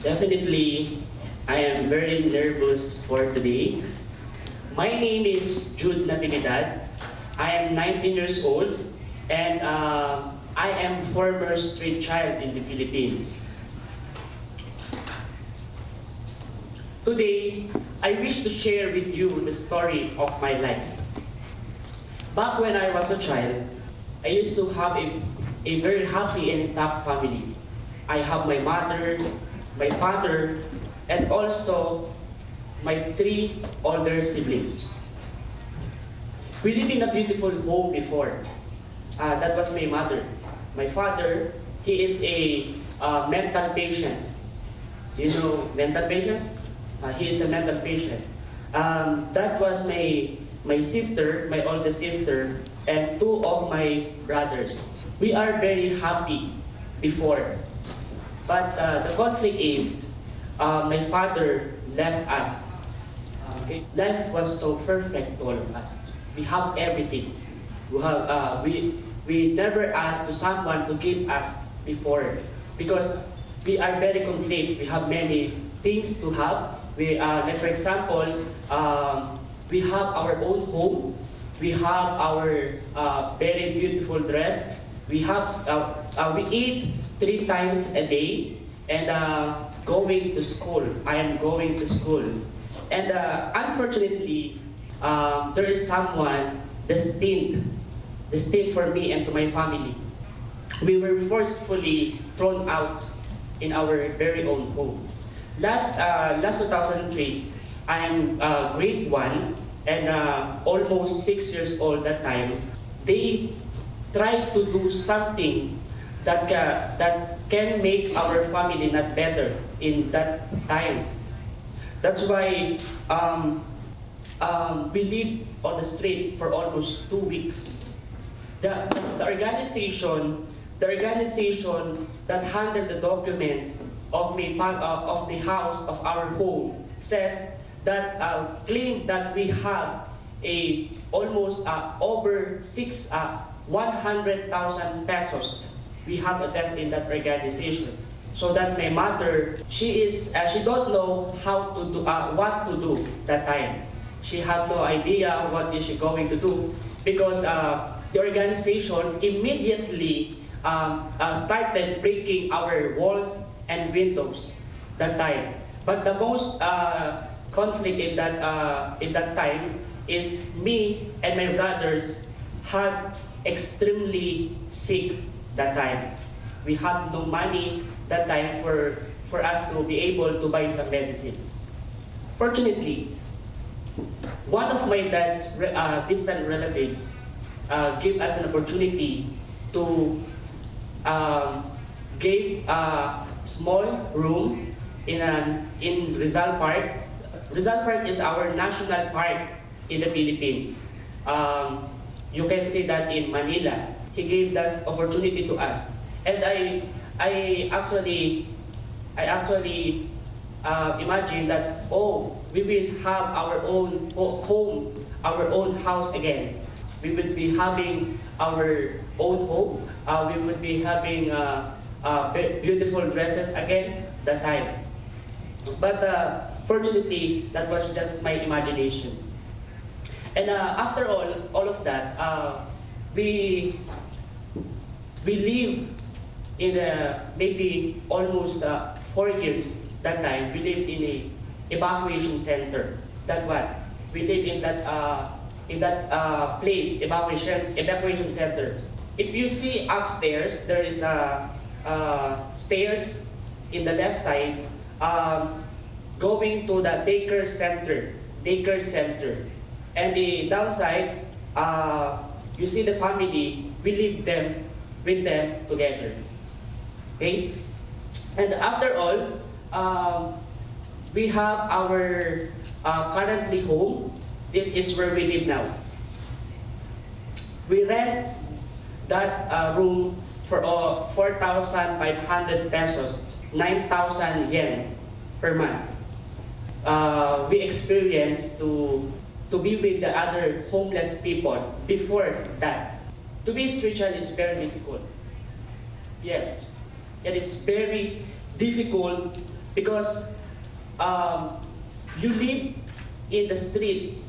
Definitely, I am very nervous for today. My name is Jude Natividad. I am 19 years old and I am former street child in the Philippines. Today, I wish to share with you the story of my life. Back when I was a child, I used to have a very happy and tough family. I have my mother, my father, and also my 3 older siblings. We lived in a beautiful home before. That was my mother. My father, he is a mental patient. You know mental patient? He is a mental patient. That was my sister, my oldest sister, and 2 of my brothers. We are very happy before. But the conflict is, my father left us. Life was so perfect to all of us. We have everything. We never asked to someone to give us before because we are very complete. We have many things to have. Like for example, we have our own home. We have our very beautiful dress. We eat 3 times a day and going to school. I am going to school. And unfortunately, there is someone destined for me and to my family. We were forcefully thrown out in our very own home. Last 2003, I am grade 1 and almost 6 years old that time. They tried to do something that can make our family not better in that time. That's why we lived on the street for almost 2 weeks. The organization that handled the documents of the house of our home says that claim that we have almost over 100,000 pesos. We have a debt in that organization. So that my mother, she don't know how to do what to do that time. She had no idea what is she going to do because the organization immediately started breaking our walls and windows that time. But the most conflict in that time is me and my brothers had extremely sick that time. We had no money that time for us to be able to buy some medicines. Fortunately, one of my dad's distant relatives gave us an opportunity to give a small room in Rizal Park. Rizal Park is our national park in the Philippines. You can see that in Manila. He gave that opportunity to us, and I actually imagine that we will have our own home, our own house again. We will be having our own home. We will be having beautiful dresses again that time. But fortunately, that was just my imagination. And after all of that, we live in maybe almost 4 years that time. We lived in a evacuation center. That what we live in that place, evacuation center. If you see upstairs, there is a stairs in the left side going to the daycare center, and the downside you see the family. We live with them together. Okay, and after all, we have our currently home. This is where we live now. We rent that room for 4,500 pesos, 9,000 yen per month. We experienced to be with the other homeless people before that. To be spiritual is very difficult. Yes, it is very difficult because you live in the street.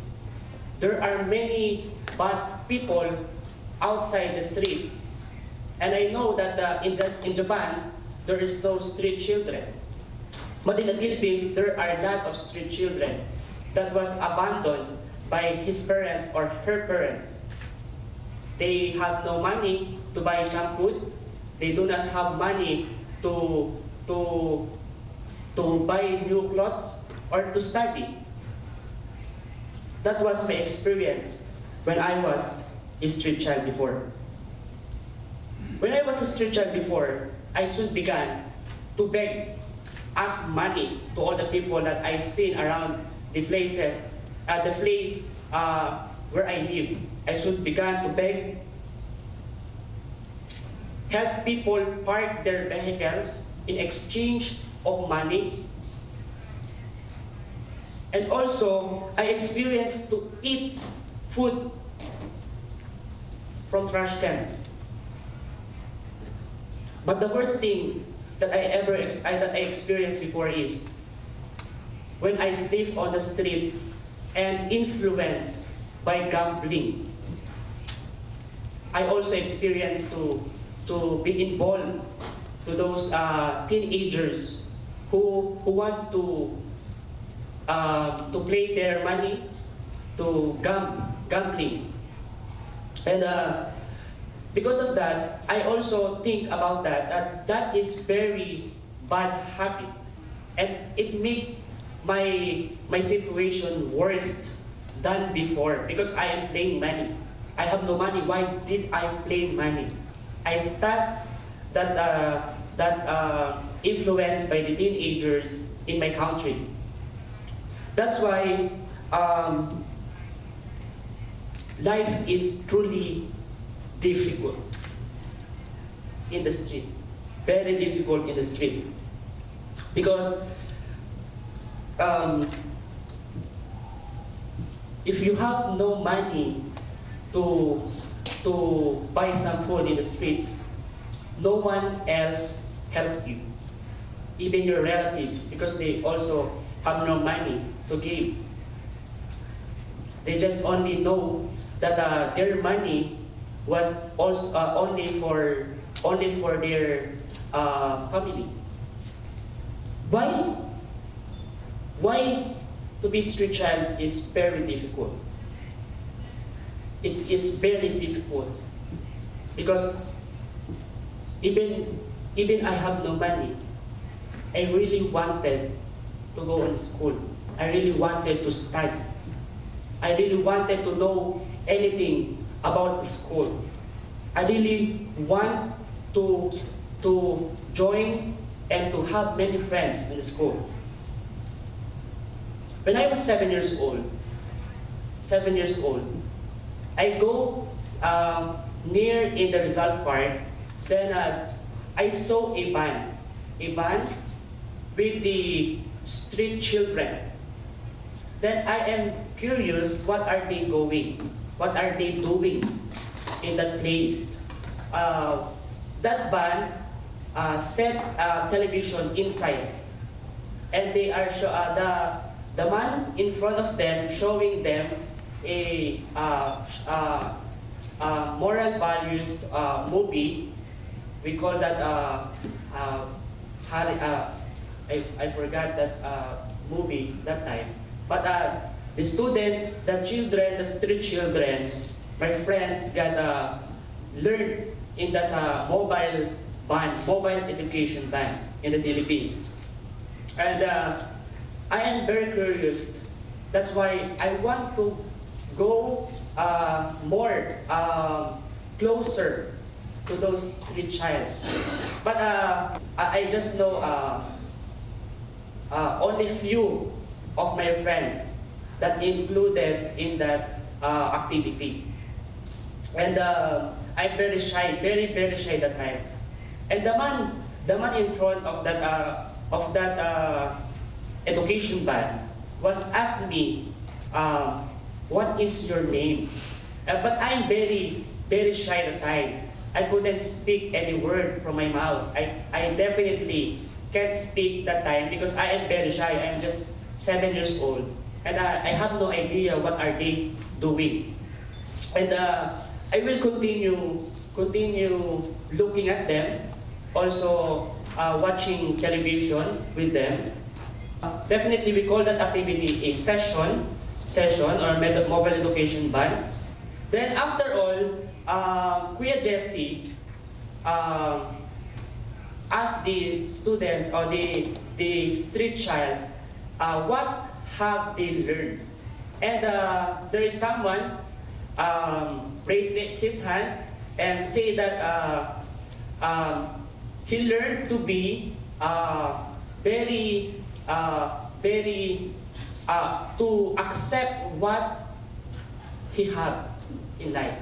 There are many bad people outside the street. And I know that in Japan, there is no street children. But in the Philippines, there are a lot of street children that was abandoned by his parents or her parents. They have no money to buy some food. They do not have money to buy new clothes or to study. That was my experience when I was a street child before. When I was a street child before, I soon began to beg, ask money to all the people that I seen around the place where I live. I soon began to beg, help people park their vehicles in exchange of money. And also, I experienced to eat food from trash cans. But the worst thing that I experienced before is when I sleep on the street and influenced by gambling. I also experienced to be involved to those teenagers who wants to play their money to gambling. And because of that, I also think about that is very bad habit, and it make my situation worse than before because I am playing money. I have no money. Why did I play money? I start that influenced by the teenagers in my country. That's why life is truly difficult in the street, very difficult in the street, because if you have no money to buy some food in the street, no one else help you, even your relatives, because they also have no money to give. They just only know that their money was also only for their family. Why to be street child is very difficult. It is very difficult because even I have no money, I really wanted to go in school. I really wanted to study. I really wanted to know anything about the school. I really want to join and to have many friends in the school. When I was 7 years old, I go near in the Rizal Park. Then I saw a van with the street children. Then I am curious, what are they doing in that place? That van set television inside, and they are the man in front of them showing them a moral values movie. We call that I forgot that movie that time. But the students, the children, the street children, my friends got learned in that mobile education ban in the Philippines. And I am very curious. That's why I want to go more closer to those street child. But I just know only few of my friends that included in that activity. And I'm very shy, very, very shy that time. And the man in front of that education ban was asking me, what is your name? But I'm very, very shy at the time. I couldn't speak any word from my mouth. I definitely can't speak that time because I am very shy. I am just 7 years old, and I have no idea what are they doing. And I will continue looking at them, also watching television with them. Definitely, we call that activity a session or mobile education ban. Then after all, Kuya Jesse asked the students or the street child what have they learned. And there is someone raised his hand and say that he learned to be very to accept what he had in life.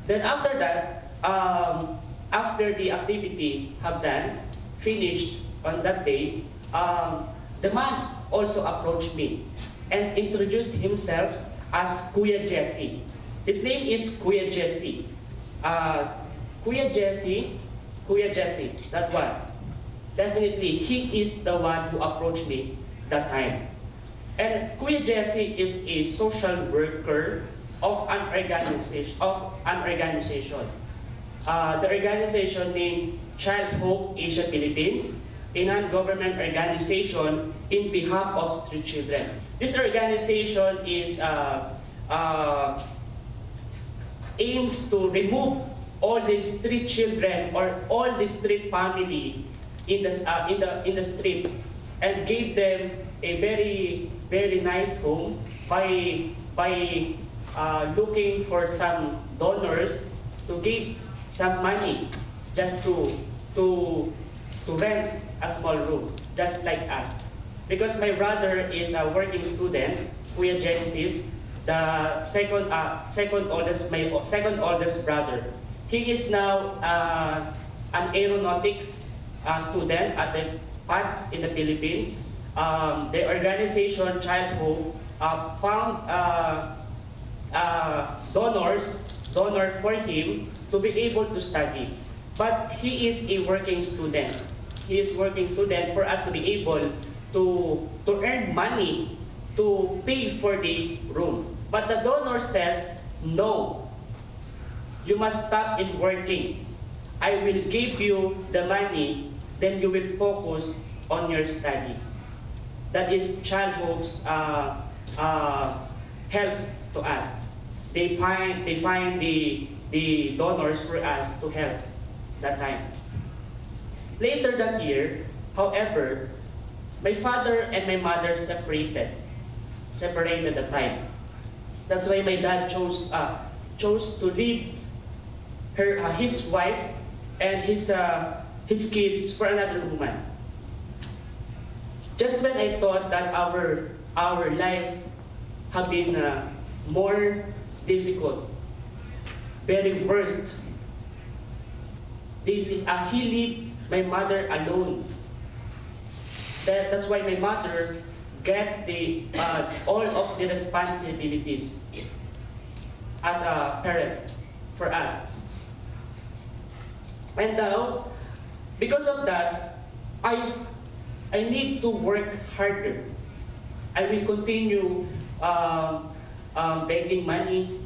Then after that, after the activity have done, finished on that day, the man also approached me and introduced himself as Kuya Jesse. His name is Kuya Jesse. Kuya Jesse, that one. Definitely, he is the one who approached me that time. And Kuya Jesse is a social worker of an organization. The organization names Child Hope Asia Philippines, a non-government organization in behalf of street children. This organization is aims to remove all the street children or all the street family in the street and give them a very nice home by looking for some donors to give some money just to rent a small room, just like us. Because my brother is a working student, Kuya Genesis, the second oldest brother. He is now an aeronautics student at the PATS in the Philippines. The organization Child Hope found donor for him to be able to study. But he is a working student. He is working student for us to be able to earn money to pay for the room. But the donor says, no, you must stop in working. I will give you the money, then you will focus on your study. That is Child Hope's help to us. They find the donors for us to help that time. Later that year, however, my father and my mother separated the time. That's why my dad chose to leave his wife and his kids for another woman. Just when I thought that our life have been more difficult, very worst, he left my mother alone. That's why my mother get all of the responsibilities as a parent for us. And now, because of that, I need to work harder. I will continue begging money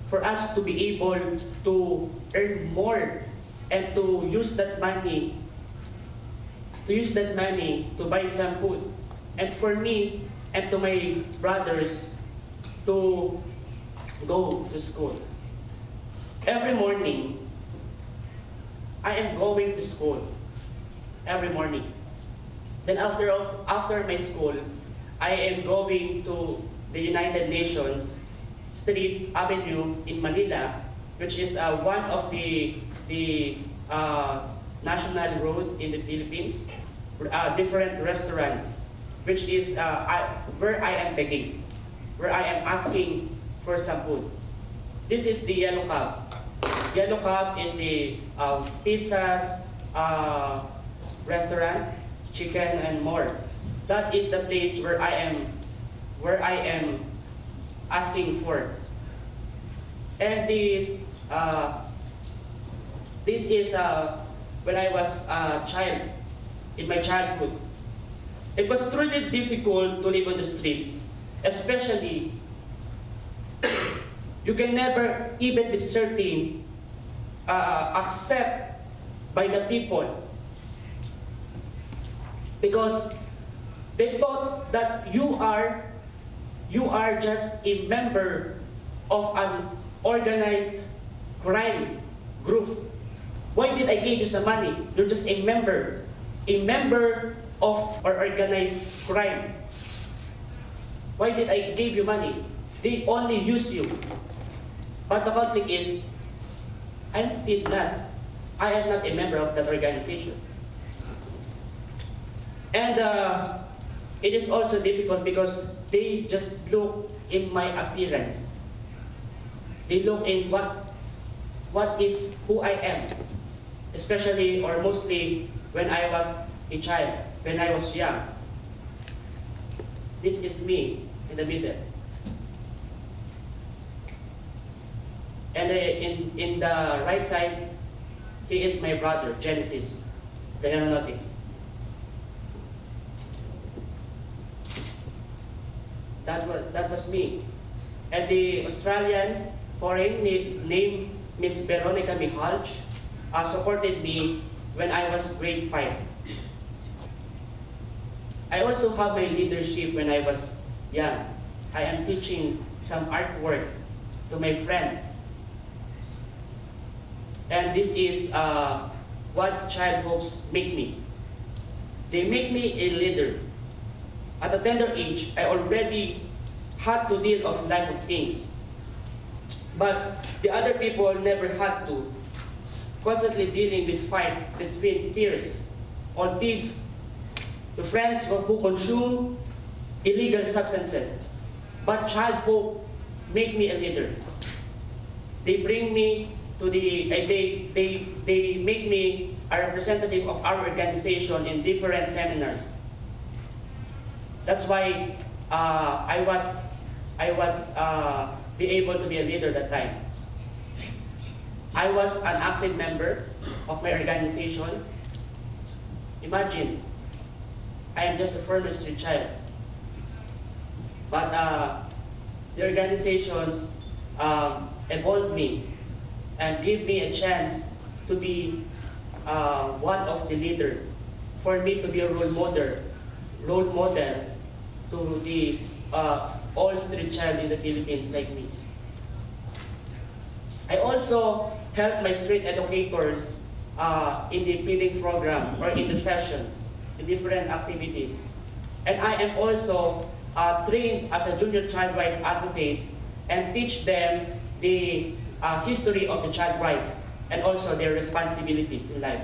for us to be able to earn more and to use that money to buy some food, and for me and to my brothers to go to school. Every morning, I am going to school. Every morning. Then after my school, I am going to the United Nations Street Avenue in Manila, which is one of the national road in the Philippines, different restaurants, which is where I am begging, where I am asking for some food. This is the Yellow Cab. Yellow Cab is the pizzas restaurant, chicken and more. That is the place where I am asking for. And this is when I was a child. in my childhood. It was truly difficult to live on the streets, especially you can never even be certain, accept by the people, because they thought that you are just a member of an organized crime group. Why did I give you some money? You're just a member of an organized crime. Why did I give you money? They only use you. But the conflict is, I am not a member of that organization. And it is also difficult because they just look in my appearance. They look in what is who I am, especially or mostly when I was a child, when I was young. This is me in the middle. And in the right side, he is my brother, Genesis, the aeronautics. That was me. And the Australian foreign named Miss Veronica Mihalj supported me when I was grade 5. I also have my leadership when I was young. I am teaching some artwork to my friends. And this is what child hopes make me. They make me a leader. At a tender age, I already had to deal with life of things. But the other people never had to. Constantly dealing with fights between peers or thieves, to friends who consume illegal substances. But child hope make me a leader. They bring me to the, they make me a representative of our organization in different seminars. That's why I was be able to be a leader that time. I was an active member of my organization. Imagine, I am just a former street child. But the organizations evolved me and gave me a chance to be one of the leaders, for me to be a role model to the all street child in the Philippines like me. I also help my street educators in the feeding program or in the sessions, in different activities. And I am also trained as a junior child rights advocate and teach them the history of the child rights and also their responsibilities in life.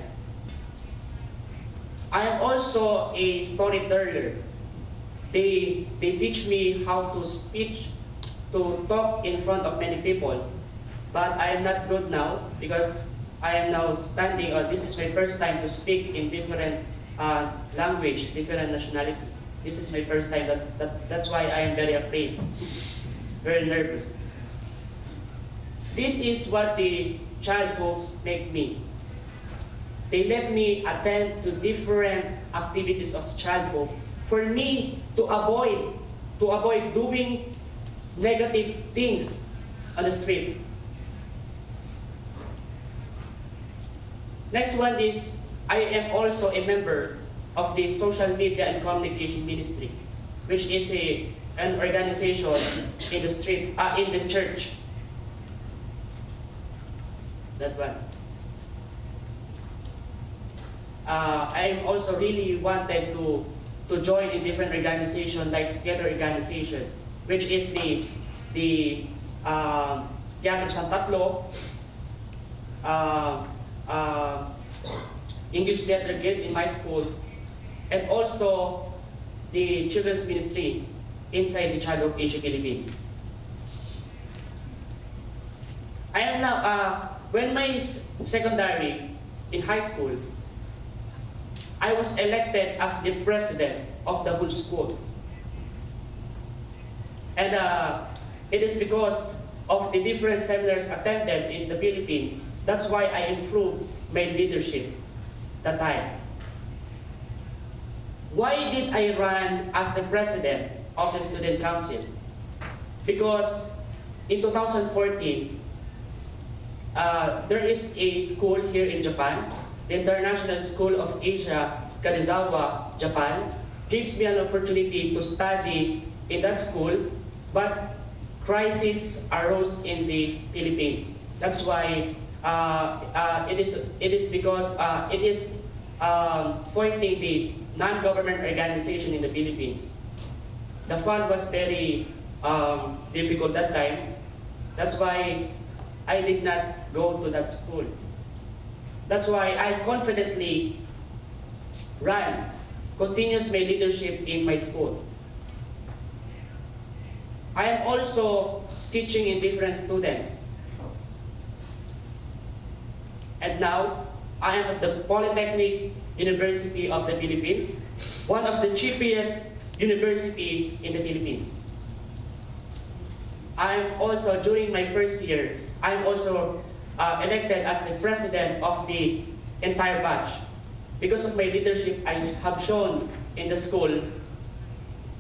I am also a storyteller. They teach me how to speak, to talk in front of many people. But I am not good now because I am now standing, or this is my first time to speak in different language, different nationality. This is my first time, that's why I am very afraid, very nervous. This is what the child hopes make me. They let me attend to different activities of child hope for me to avoid doing negative things on the street. Next one is, I am also a member of the Social Media and Communication Ministry, which is an organization in the street, in the church. That one. I also really wanted to join in different organizations like theater organization, which is the Teatro San Tatlo, English Theater Guild in my school, and also the children's ministry inside the Child of Asia Philippines. I am now, when my secondary in high school, I was elected as the president of the whole school. And it is because of the different seminars attended in the Philippines. That's why I improved my leadership that time. Why did I run as the president of the student council? Because in 2014, there is a school here in Japan, the International School of Asia, Kanazawa, Japan, gives me an opportunity to study in that school, but crisis arose in the Philippines. That's why it is because it is pointing the non-government organization in the Philippines. The fund was very difficult that time. That's why I did not go to that school. That's why I confidently continues my leadership in my school. I am also teaching in different students. And now, I am at the Polytechnic University of the Philippines, one of the cheapest university in the Philippines. I am also, during my first year, I am also elected as the president of the entire batch. Because of my leadership I have shown in the school,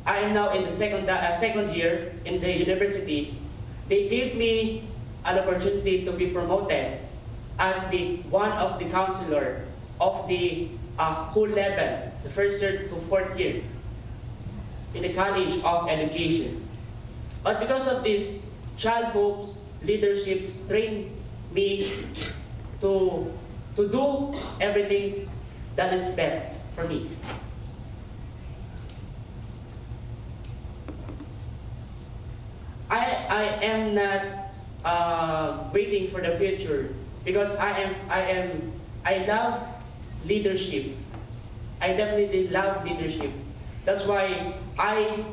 I am now in the second year in the university. They gave me an opportunity to be promoted as one of the counselor of the whole level, the first year to fourth year in the College of Education. But because of this, Child Hope's leadership trained me to do everything that is best for me. I am not waiting for the future because I love leadership. I definitely love leadership. That's why I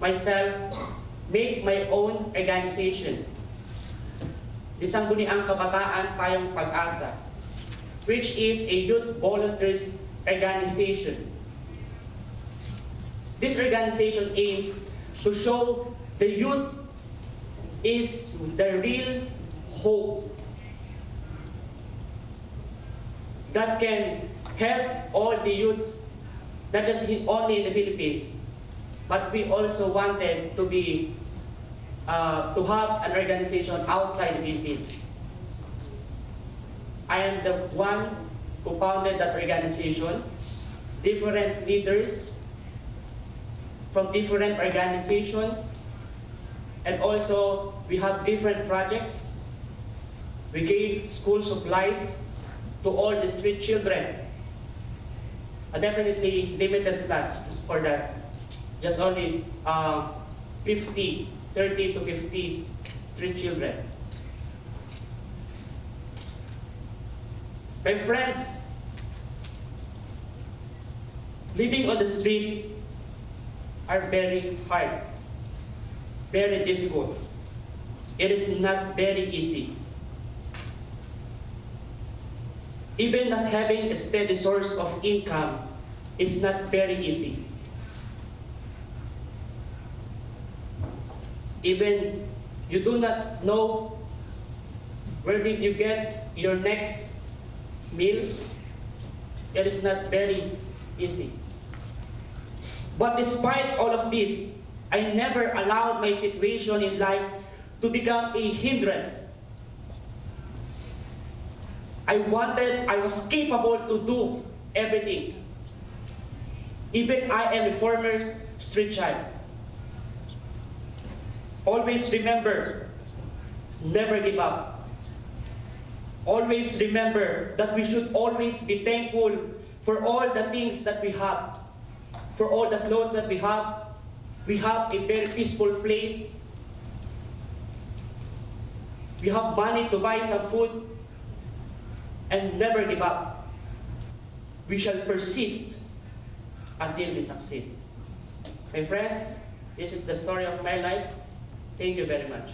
myself make my own organization. The Sangguniang Kabataan Tayong Pag-asa, which is a youth volunteers organization. This organization aims to show the youth is the real hope that can help all the youths, not just only in the Philippines, but we also wanted to be to have an organization outside the Philippines. I am the one who founded that organization. Different leaders from different organizations, and also we have different projects. We gave school supplies to all the street children. Definitely limited stats for that. Just only 30 to 50 street children. My friends, living on the streets are very hard, very difficult. It is not very easy. Even not having a steady source of income is not very easy. Even you do not know where did you get your next meal, it is not very easy. But despite all of this, I never allowed my situation in life to become a hindrance. I was capable to do everything. Even I am a former street child. Always remember, never give up. Always remember that we should always be thankful for all the things that we have, for all the clothes that we have. We have a very peaceful place. We have money to buy some food, and never give up. We shall persist until we succeed. My friends, this is the story of my life. Thank you very much.